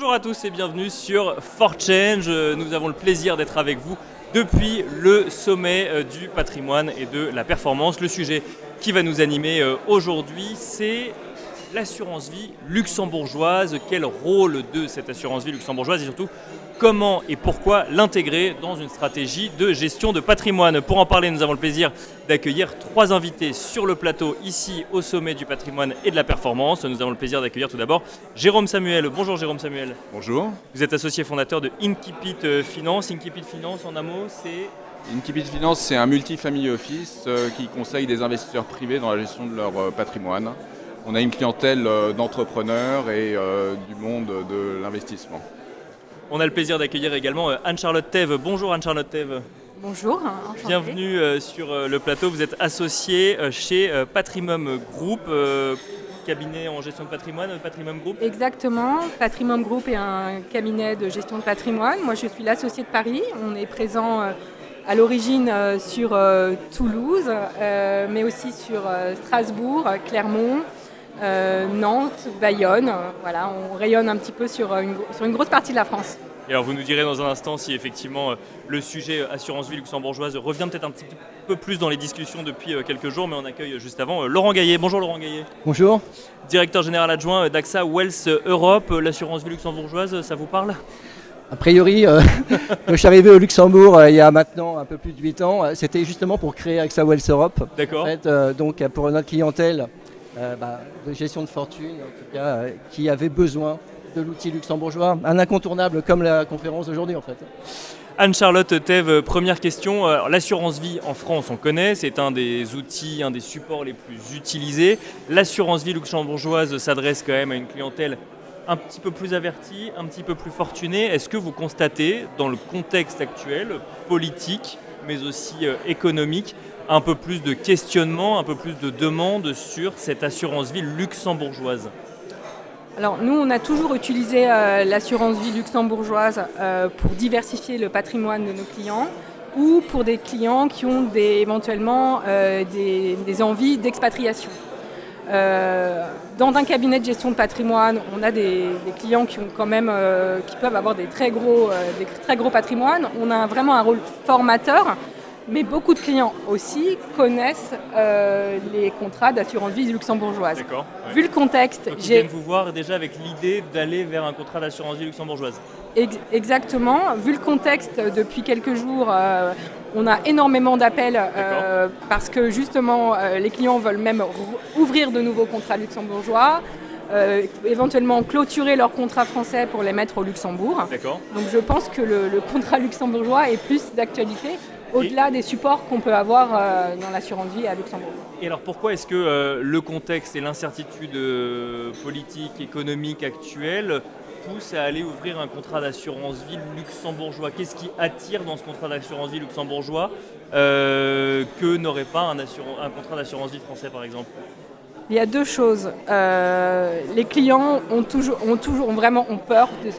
Bonjour à tous et bienvenue sur For Change. Nous avons le plaisir d'être avec vous depuis le sommet du patrimoine et de la performance. Le sujet qui va nous animer aujourd'hui, c'est l'assurance vie luxembourgeoise. Quel rôle de cette assurance vie luxembourgeoise et surtout comment et pourquoi l'intégrer dans une stratégie de gestion de patrimoine. Pour en parler, nous avons le plaisir d'accueillir trois invités sur le plateau ici au sommet du patrimoine et de la performance. Nous avons le plaisir d'accueillir tout d'abord Jérôme Samuel. Bonjour Jérôme Samuel. Bonjour. Vous êtes associé fondateur de Inkipit Finance. Inkipit Finance, en un mot, c'est... Inkipit Finance, c'est un multi-family office qui conseille des investisseurs privés dans la gestion de leur patrimoine. On a une clientèle d'entrepreneurs et du monde de l'investissement. On a le plaisir d'accueillir également Anne-Charlotte Thève. Bonjour Anne-Charlotte Thève. Bonjour, enchantée. Bienvenue sur le plateau. Vous êtes associée chez Patrimum Group, cabinet en gestion de patrimoine, Patrimum Group. Exactement, Patrimum Group est un cabinet de gestion de patrimoine. Moi je suis l'associée de Paris. On est présent à l'origine sur Toulouse, mais aussi sur Strasbourg, Clermont, Nantes, Bayonne. Voilà, on rayonne un petit peu sur une grosse partie de la France. Et alors vous nous direz dans un instant si effectivement le sujet assurance vie luxembourgeoise revient peut-être un petit peu plus dans les discussions depuis quelques jours, mais on accueille juste avant Laurent Gaillet. Bonjour Laurent Gaillet. Bonjour. Directeur général adjoint d'AXA Wealth Europe. L'assurance vie luxembourgeoise, ça vous parle ? A priori, quand je suis arrivé au Luxembourg il y a maintenant un peu plus de 8 ans, c'était justement pour créer AXA Wealth Europe. D'accord. En fait, donc pour notre clientèle de gestion de fortune, en tout cas, qui avait besoin de l'outil luxembourgeois, un incontournable comme la conférence d'aujourd'hui en fait. Anne-Charlotte Thève, première question. L'assurance vie en France, on connaît, c'est un des outils, un des supports les plus utilisés. L'assurance vie luxembourgeoise s'adresse quand même à une clientèle un petit peu plus avertie, un petit peu plus fortunée. Est-ce que vous constatez, dans le contexte actuel, politique, mais aussi économique, un peu plus de questionnement, un peu plus de demandes sur cette assurance vie luxembourgeoise ? Alors nous, on a toujours utilisé l'assurance vie luxembourgeoise pour diversifier le patrimoine de nos clients ou pour des clients qui ont éventuellement des envies d'expatriation. Dans un cabinet de gestion de patrimoine, on a des clients qui ont quand même, qui peuvent avoir des très gros patrimoines. On a vraiment un rôle formateur. Mais beaucoup de clients aussi connaissent les contrats d'assurance vie luxembourgeoise. D'accord. Ouais. Vu le contexte, donc ils viennent vous voir déjà avec l'idée d'aller vers un contrat d'assurance vie luxembourgeoise. Exactement. Vu le contexte, depuis quelques jours, on a énormément d'appels parce que justement, les clients veulent même ouvrir de nouveaux contrats luxembourgeois. Éventuellement clôturer leurs contrats français pour les mettre au Luxembourg. D'accord. Donc je pense que le contrat luxembourgeois est plus d'actualité au-delà des supports qu'on peut avoir dans l'assurance vie à Luxembourg. Et alors pourquoi est-ce que le contexte et l'incertitude politique, économique actuelle poussent à aller ouvrir un contrat d'assurance vie luxembourgeois ? Qu'est-ce qui attire dans ce contrat d'assurance vie luxembourgeois que n'aurait pas un contrat d'assurance vie français par exemple ? Il y a deux choses. Les clients ont vraiment peur de ce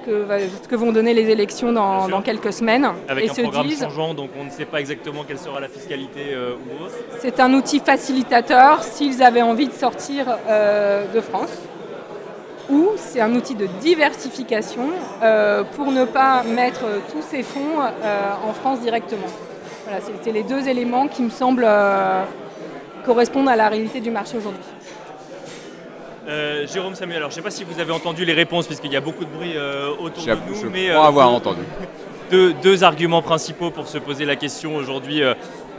que vont donner les élections dans quelques semaines. Avec un programme disent, changeant, donc on ne sait pas exactement quelle sera la fiscalité ou autre. C'est un outil facilitateur s'ils avaient envie de sortir de France. Ou c'est un outil de diversification pour ne pas mettre tous ces fonds en France directement. Voilà, c'est les deux éléments qui me semblent correspondre à la réalité du marché aujourd'hui. Jérôme Samuel, alors je ne sais pas si vous avez entendu les réponses puisqu'il y a beaucoup de bruit autour de nous. Je crois avoir entendu. Deux arguments principaux pour se poser la question aujourd'hui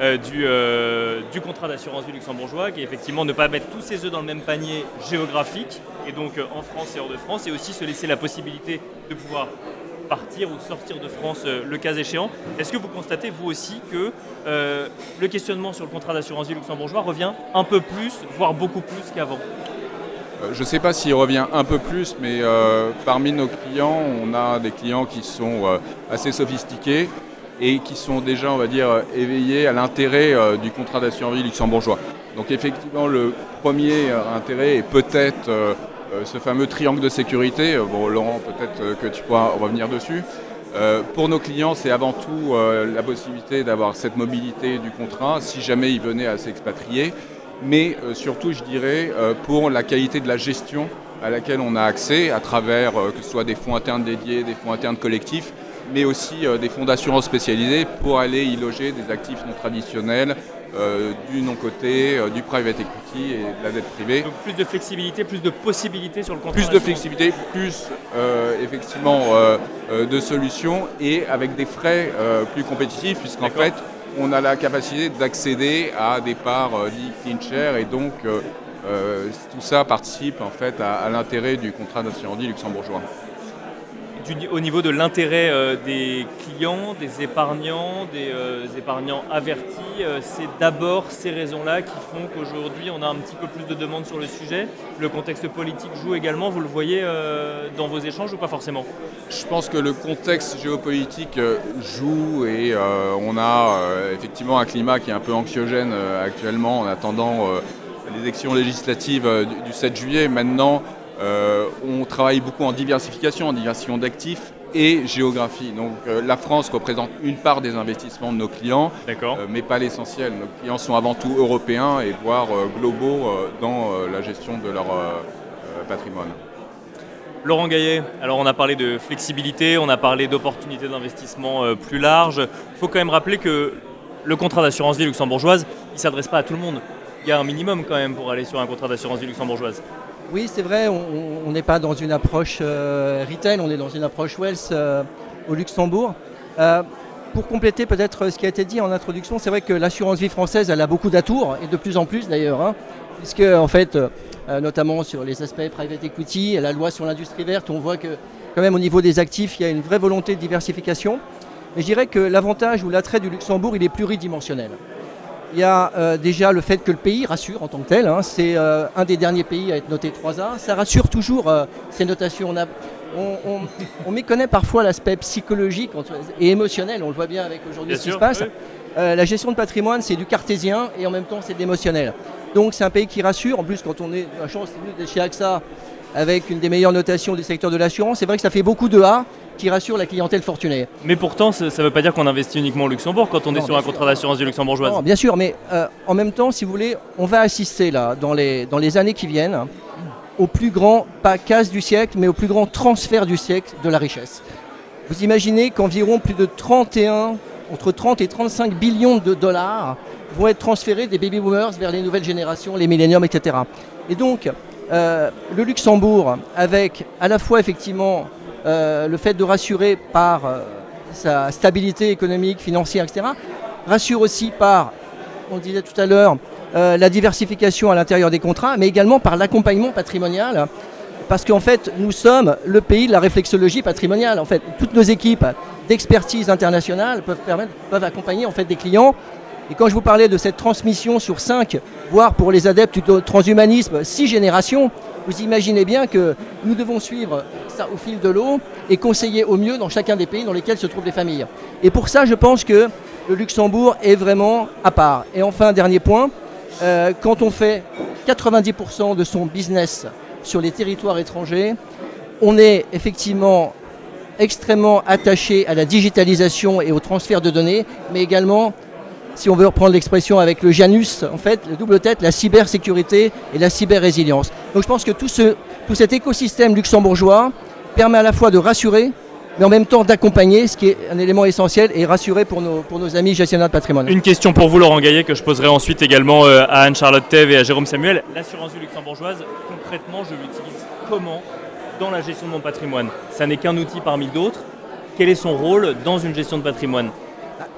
du contrat d'assurance vie luxembourgeois, qui est effectivement ne pas mettre tous ses œufs dans le même panier géographique, et donc en France et hors de France, et aussi se laisser la possibilité de pouvoir partir ou sortir de France le cas échéant. Est-ce que vous constatez vous aussi que le questionnement sur le contrat d'assurance vie luxembourgeois revient un peu plus, voire beaucoup plus qu'avant ? Je ne sais pas s'il revient un peu plus, mais parmi nos clients, on a des clients qui sont assez sophistiqués et qui sont déjà, on va dire, éveillés à l'intérêt du contrat d'assurance vie luxembourgeois. Donc effectivement, le premier intérêt est peut-être ce fameux triangle de sécurité. Bon, Laurent, peut-être que tu pourras revenir dessus. Pour nos clients, c'est avant tout la possibilité d'avoir cette mobilité du contrat si jamais ils venaient à s'expatrier. mais surtout, je dirais, pour la qualité de la gestion à laquelle on a accès à travers que ce soit des fonds internes dédiés, des fonds internes collectifs, mais aussi des fonds d'assurance spécialisés pour aller y loger des actifs non traditionnels, du non-coté, du private equity et de la dette privée. Donc plus de flexibilité, plus de possibilités sur le contrat. Plus de flexibilité, plus effectivement de solutions et avec des frais plus compétitifs puisqu'en fait on a la capacité d'accéder à des parts dites clean share et donc tout ça participe en fait à l'intérêt du contrat d'assurance vie luxembourgeois. Au niveau de l'intérêt des clients, des épargnants avertis, c'est d'abord ces raisons-là qui font qu'aujourd'hui on a un petit peu plus de demandes sur le sujet. Le contexte politique joue également, vous le voyez dans vos échanges ou pas forcément? Je pense que le contexte géopolitique joue et on a effectivement un climat qui est un peu anxiogène actuellement en attendant les élections législatives du 7 juillet. Maintenant, on travaille beaucoup en diversification d'actifs et géographie. Donc la France représente une part des investissements de nos clients, mais pas l'essentiel. Nos clients sont avant tout européens et voire globaux dans la gestion de leur patrimoine. Laurent Gaillet, alors on a parlé de flexibilité, on a parlé d'opportunités d'investissement plus larges. Il faut quand même rappeler que le contrat d'assurance vie luxembourgeoise, il ne s'adresse pas à tout le monde. Il y a un minimum quand même pour aller sur un contrat d'assurance vie luxembourgeoise. Oui, c'est vrai, on n'est pas dans une approche retail, on est dans une approche wealth au Luxembourg. Pour compléter peut-être ce qui a été dit en introduction, c'est vrai que l'assurance vie française, elle a beaucoup d'atours, et de plus en plus d'ailleurs, puisque en fait, notamment sur les aspects private equity et la loi sur l'industrie verte, on voit que quand même au niveau des actifs, il y a une vraie volonté de diversification. Mais je dirais que l'avantage ou l'attrait du Luxembourg, il est pluridimensionnel. Il y a déjà le fait que le pays rassure en tant que tel. C'est un des derniers pays à être noté 3A. Ça rassure toujours ces notations. On méconnaît parfois l'aspect psychologique et émotionnel. On le voit bien avec aujourd'hui ce qui se passe. Oui. La gestion de patrimoine, c'est du cartésien et en même temps, c'est de l'émotionnel. Donc c'est un pays qui rassure. En plus, quand on est la chance d'être chez AXA avec une des meilleures notations du secteur de l'assurance, c'est vrai que ça fait beaucoup de A qui rassure la clientèle fortunée. Mais pourtant, ça ne veut pas dire qu'on investit uniquement au Luxembourg quand on est sur un contrat d'assurance vie luxembourgeoise. Non, bien sûr, mais en même temps, si vous voulez, on va assister là, dans les années qui viennent, au plus grand, pas casse du siècle, mais au plus grand transfert du siècle de la richesse. Vous imaginez qu'environ plus de entre 30 et 35 billions de dollars vont être transférés des baby boomers vers les nouvelles générations, les milléniums, etc. Et donc, le Luxembourg, avec à la fois effectivement le fait de rassurer par sa stabilité économique, financière, etc., rassure aussi par, on le disait tout à l'heure, la diversification à l'intérieur des contrats, mais également par l'accompagnement patrimonial, parce qu'en fait, nous sommes le pays de la réflexologie patrimoniale. En fait, toutes nos équipes d'expertise internationale peuvent accompagner en fait des clients. Et quand je vous parlais de cette transmission sur 5, voire pour les adeptes du transhumanisme, 6 générations, vous imaginez bien que nous devons suivre ça au fil de l'eau et conseiller au mieux dans chacun des pays dans lesquels se trouvent les familles. Et pour ça, je pense que le Luxembourg est vraiment à part. Et enfin, dernier point, quand on fait 90% de son business sur les territoires étrangers, on est effectivement extrêmement attaché à la digitalisation et au transfert de données, mais également, si on veut reprendre l'expression avec le Janus, en fait, le double tête, la cybersécurité et la cyber-résilience. Donc je pense que tout cet écosystème luxembourgeois permet à la fois de rassurer, mais en même temps d'accompagner, ce qui est un élément essentiel, et rassurer pour nos amis gestionnaires de patrimoine. Une question pour vous, Laurent Gaillet, que je poserai ensuite également à Anne-Charlotte Thève et à Jérôme Samuel. L'assurance vie luxembourgeoise, concrètement, je l'utilise comment dans la gestion de mon patrimoine? Ça n'est qu'un outil parmi d'autres. Quel est son rôle dans une gestion de patrimoine?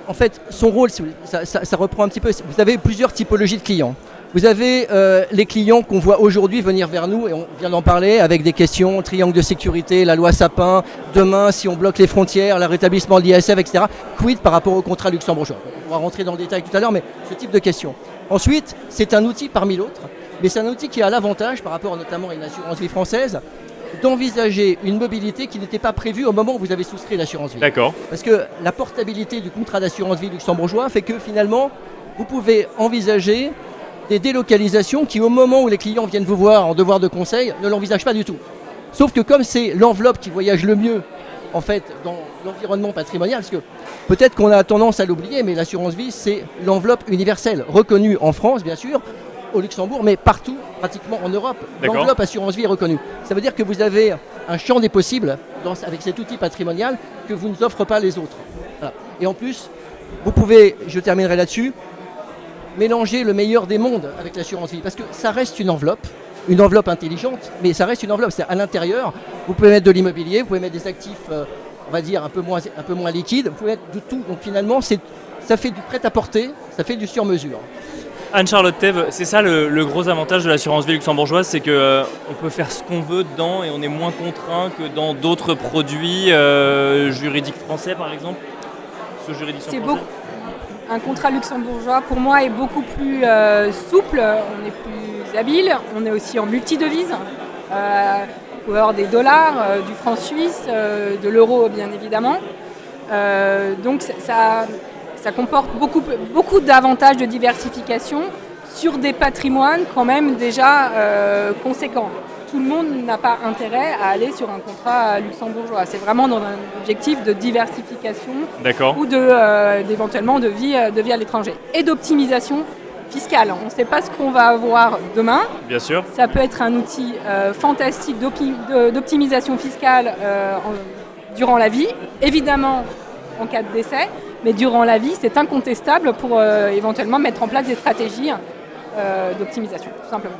En fait, son rôle, ça reprend un petit peu. Vous avez plusieurs typologies de clients. Vous avez les clients qu'on voit aujourd'hui venir vers nous, et on vient d'en parler, avec des questions, triangle de sécurité, la loi Sapin, demain si on bloque les frontières, le rétablissement de l'ISF, etc. Quid par rapport au contrat luxembourgeois? On va rentrer dans le détail tout à l'heure, mais ce type de questions. Ensuite, c'est un outil parmi d'autres, mais c'est un outil qui a l'avantage, par rapport notamment à une assurance vie française, d'envisager une mobilité qui n'était pas prévue au moment où vous avez souscrit l'assurance vie. D'accord. Parce que la portabilité du contrat d'assurance vie luxembourgeois fait que finalement, vous pouvez envisager des délocalisations qui, au moment où les clients viennent vous voir en devoir de conseil, ne l'envisagent pas du tout. Sauf que comme c'est l'enveloppe qui voyage le mieux, en fait, dans l'environnement patrimonial, parce que peut-être qu'on a tendance à l'oublier, mais l'assurance vie, c'est l'enveloppe universelle, reconnue en France, bien sûr, au Luxembourg, mais partout, pratiquement en Europe. L'enveloppe assurance vie est reconnue. Ça veut dire que vous avez un champ des possibles avec cet outil patrimonial que vous ne nous offrent pas les autres. Voilà. Et en plus, vous pouvez, je terminerai là-dessus, mélanger le meilleur des mondes avec l'assurance vie, parce que ça reste une enveloppe intelligente, mais ça reste une enveloppe. C'est à l'intérieur, vous pouvez mettre de l'immobilier, vous pouvez mettre des actifs, on va dire, un peu moins liquides, vous pouvez mettre de tout. Donc finalement, ça fait du prêt-à-porter, ça fait du sur-mesure. Anne-Charlotte Thèves, c'est ça le gros avantage de l'assurance vie luxembourgeoise, c'est qu'on peut faire ce qu'on veut dedans et on est moins contraint que dans d'autres produits juridiques français, par exemple. C'est beaucoup. Un contrat luxembourgeois, pour moi, est beaucoup plus souple, on est plus habile, on est aussi en multidevise. On peut avoir des dollars, du franc suisse, de l'euro, bien évidemment. Donc ça comporte beaucoup d'avantages de diversification sur des patrimoines quand même déjà conséquents. Tout le monde n'a pas intérêt à aller sur un contrat luxembourgeois. C'est vraiment dans un objectif de diversification ou d'éventuellement de vie à l'étranger. Et d'optimisation fiscale. On ne sait pas ce qu'on va avoir demain. Bien sûr. Ça peut être un outil fantastique d'optimisation fiscale durant la vie. Évidemment, en cas de décès. Mais durant la vie, c'est incontestable pour éventuellement mettre en place des stratégies d'optimisation, tout simplement.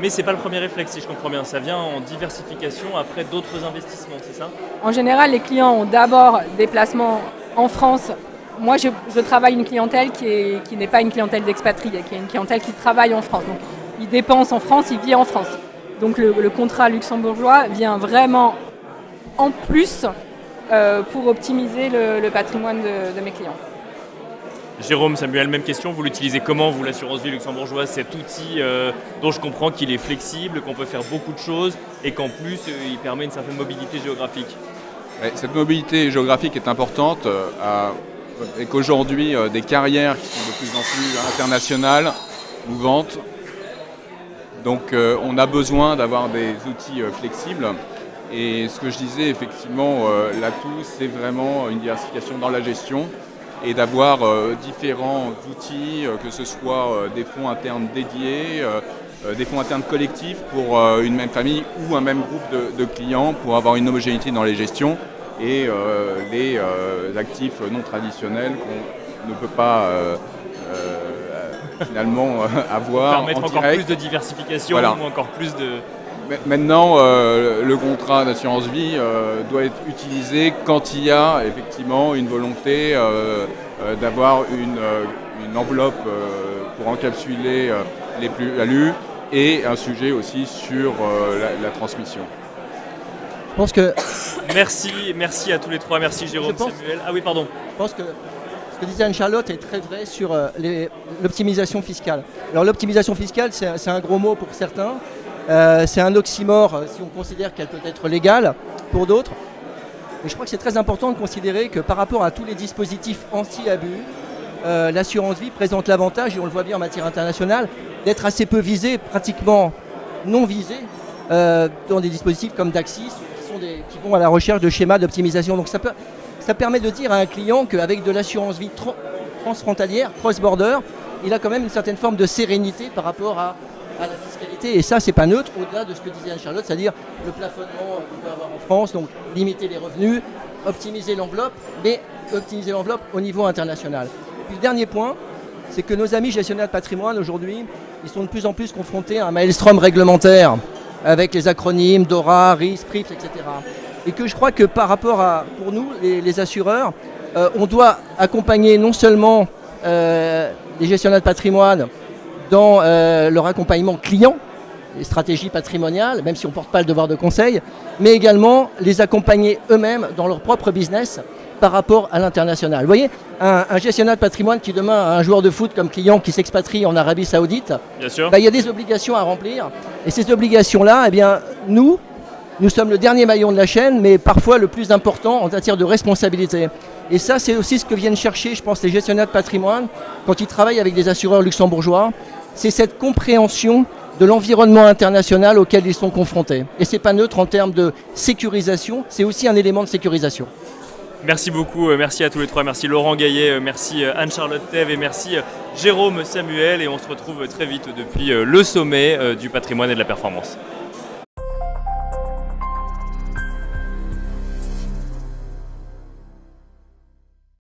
Mais ce n'est pas le premier réflexe, si je comprends bien. Ça vient en diversification après d'autres investissements, c'est ça? En général, les clients ont d'abord des placements en France. Moi, je travaille une clientèle qui n'est pas une clientèle d'expatriés, qui est une clientèle qui travaille en France. Donc, ils dépensent en France, ils vivent en France. Donc, le contrat luxembourgeois vient vraiment en plus pour optimiser le patrimoine de mes clients. Jérôme, Samuel, même question. Vous l'utilisez comment, vous, l'assurance vie luxembourgeoise, cet outil dont je comprends qu'il est flexible, qu'on peut faire beaucoup de choses et qu'en plus, il permet une certaine mobilité géographique? Cette mobilité géographique est importante avec aujourd'hui des carrières qui sont de plus en plus internationales, mouvantes. Donc on a besoin d'avoir des outils flexibles. Et ce que je disais, effectivement, l'atout, c'est vraiment une diversification dans la gestion et d'avoir différents outils, que ce soit des fonds internes dédiés, des fonds internes collectifs pour une même famille ou un même groupe de clients pour avoir une homogénéité dans les gestions et les actifs non traditionnels qu'on ne peut pas finalement avoir permettre en encore direct. Plus de diversification ou encore plus de... Maintenant, le contrat d'assurance vie doit être utilisé quand il y a effectivement une volonté d'avoir une enveloppe pour encapsuler les plus-values et un sujet aussi sur la transmission. Je pense que... Merci à tous les trois. Merci Jérôme, Samuel. Ah oui, pardon. Je pense que ce que disait Anne-Charlotte est très vrai sur l'optimisation fiscale. Alors l'optimisation fiscale, c'est un gros mot pour certains. C'est un oxymore si on considère qu'elle peut être légale pour d'autres. Mais je crois que c'est très important de considérer que par rapport à tous les dispositifs anti-abus, l'assurance vie présente l'avantage, et on le voit bien en matière internationale, d'être assez peu visée, pratiquement non visée, dans des dispositifs comme Daxis, qui vont à la recherche de schémas d'optimisation. Donc ça permet de dire à un client qu'avec de l'assurance vie transfrontalière, cross-border, il a quand même une certaine forme de sérénité par rapport à la fiscalité, et ça c'est pas neutre, au-delà de ce que disait Anne-Charlotte, c'est-à-dire le plafonnement qu'on peut avoir en France, donc limiter les revenus, optimiser l'enveloppe, mais optimiser l'enveloppe au niveau international. Et puis le dernier point, c'est que nos amis gestionnaires de patrimoine aujourd'hui, ils sont de plus en plus confrontés à un maelstrom réglementaire avec les acronymes DORA, RIS, PRIPS, etc. Et que je crois que par rapport à, pour nous, les assureurs, on doit accompagner non seulement les gestionnaires de patrimoine dans leur accompagnement client, les stratégies patrimoniales, même si on ne porte pas le devoir de conseil, mais également les accompagner eux-mêmes dans leur propre business par rapport à l'international. Vous voyez, un gestionnaire de patrimoine qui demain a un joueur de foot comme client qui s'expatrie en Arabie Saoudite, il y a des obligations à remplir. Et ces obligations-là, eh bien, nous sommes le dernier maillon de la chaîne, mais parfois le plus important en matière de responsabilité. Et ça, c'est aussi ce que viennent chercher, je pense, les gestionnaires de patrimoine quand ils travaillent avec des assureurs luxembourgeois. C'est cette compréhension de l'environnement international auquel ils sont confrontés. Et ce n'est pas neutre en termes de sécurisation, c'est aussi un élément de sécurisation. Merci beaucoup, merci à tous les trois, merci Laurent Gaillet, merci Anne-Charlotte Thève et merci Jérôme Samuel. Et on se retrouve très vite depuis le sommet du patrimoine et de la performance.